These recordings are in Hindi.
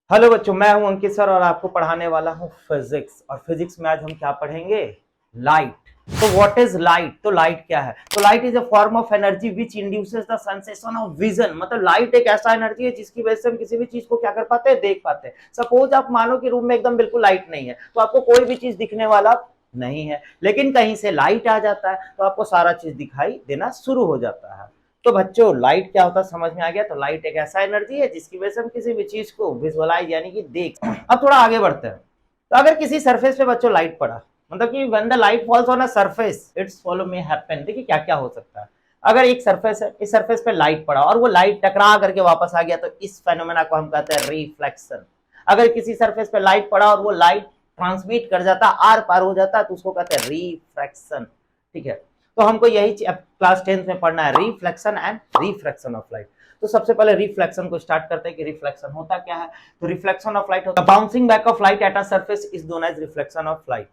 हेलो बच्चों, मैं हूं अंकित सर और आपको पढ़ाने वाला हूं फिजिक्स। और फिजिक्स में आज हम क्या पढ़ेंगे? लाइट। तो व्हाट इज लाइट? तो लाइट क्या है? तो light is a form of energy which induces the sensation of vision. मतलब लाइट एक ऐसा एनर्जी है जिसकी वजह से हम किसी भी चीज को क्या कर पाते हैं? देख पाते हैं। सपोज आप मानो कि रूम में एकदम बिल्कुल लाइट नहीं है तो आपको कोई भी चीज दिखने वाला नहीं है, लेकिन कहीं से लाइट आ जाता है तो आपको सारा चीज दिखाई देना शुरू हो जाता है। तो बच्चों, लाइट क्या होता है समझ में आ गया? तो लाइट एक ऐसा एनर्जी है जिसकी वजह से हम किसी भी चीज को विजुअलाइज यानी कि देख। अब थोड़ा आगे बढ़ते हैं। तो अगर किसी सरफेस पे बच्चों लाइट पड़ा, मतलब कि when the light falls on a surface it's follow में हैपन। देखिए क्या क्या हो सकता है। अगर एक सरफेस है, इस सरफेस पे लाइट पड़ा और वो लाइट टकरा करके वापस आ गया तो इस फेनोमेना को हम कहते हैं रिफ्लेक्शन। अगर किसी सरफेस पे लाइट पड़ा और वो लाइट ट्रांसमिट कर जाता, आर पार हो जाता, तो उसको कहते हैं रिफ्रैक्शन। ठीक है, तो हमको यही क्लास 10th में पढ़ना है, reflection and refraction of light. तो सबसे पहले रिफ्लेक्शन को स्टार्ट करते हैं कि रिफ्लेक्शन होता क्या है। तो रिफ्लेक्शन ऑफ लाइट होता है bouncing back of light at a surface is known as reflection of light.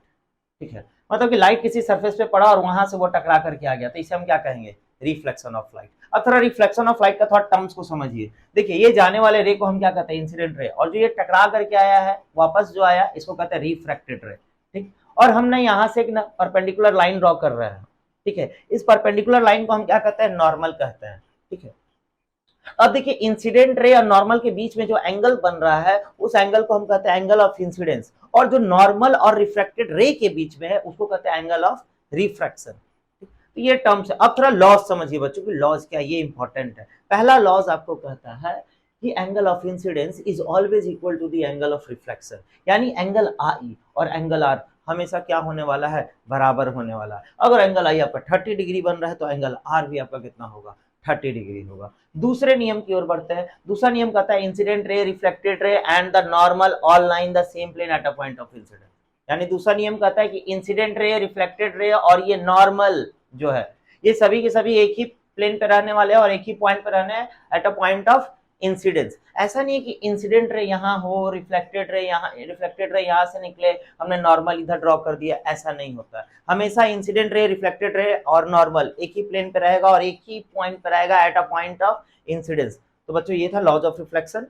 ठीक है, मतलब कि लाइट किसी सरफेस पे पड़ा और वहां से वो टकरा करके आ गया, तो इसे हम क्या कहेंगे? Reflection of light. अब थोड़ा रिफ्लेक्शन ऑफ लाइट का थोड़ा टर्म्स को समझिए। देखिए, ये जाने वाले रे को हम क्या कहते हैं? Incident ray. और जो ये टकरा करके आया है, वापस जो आया, इसको कहते हैं रिफ्रैक्टेड रे। ठीक, और हमने यहाँ से एक ना परपेंडिकुलर लाइन ड्रॉ कर रहे हैं। ठीक है, इस परपेंडिकुलर लाइन को हम क्या कहते हैं? नॉर्मल कहते हैं। ठीक है, अब देखिए, इंसिडेंट रे और नॉर्मल के बीच में जो एंगल बन रहा है उस एंगल को हम कहते हैं एंगल ऑफ इंसिडेंस। और जो नॉर्मल और रिफ्रैक्टेड रे के बीच में है उसको कहते हैं एंगल ऑफ रिफ्रैक्शन। तो ये टर्म्स है। अब थोड़ा लॉज समझिए बच्चों की, लॉज क्या, ये इंपॉर्टेंट है। पहला लॉज आपको कहता है कि angle of incidence is always equal to the angle of reflection. यानी एंगल आई और एंगल आर हमेशा क्या होने वाला है? बराबर होने वाला है। अगर एंगल आई आपका 30 डिग्री बन रहा है तो एंगल आर भी आपका कितना होगा? 30 डिग्री होगा। दूसरे नियम की ओर बढ़ते हैं। दूसरा नियम कहता है incident ray, reflected ray and the normal all line the same plane at a point of incident. यानी दूसरा नियम कहता है कि इंसिडेंट रे, रिफ्लेक्टेड रे और ये नॉर्मल जो है, ये सभी के सभी एक ही प्लेन पे रहने वाले हैं और एक ही पॉइंट पे रहने हैं eight a point of incidence. ऐसा नहीं है कि इंसिडेंट रे यहाँ हो, रिफ्लेक्टेड रे यहाँ से निकले, हमने नॉर्मल इधर ड्रॉ कर दिया, ऐसा नहीं होता है। हमेशा इंसिडेंट रे, रिफ्लेक्टेड रे और नॉर्मल एक ही प्लेन पे रहेगा और एक ही पॉइंट पे रहेगा eight a point of incidence. तो बच्चों, ये था लॉज ऑफ रिफ्लेक्शन।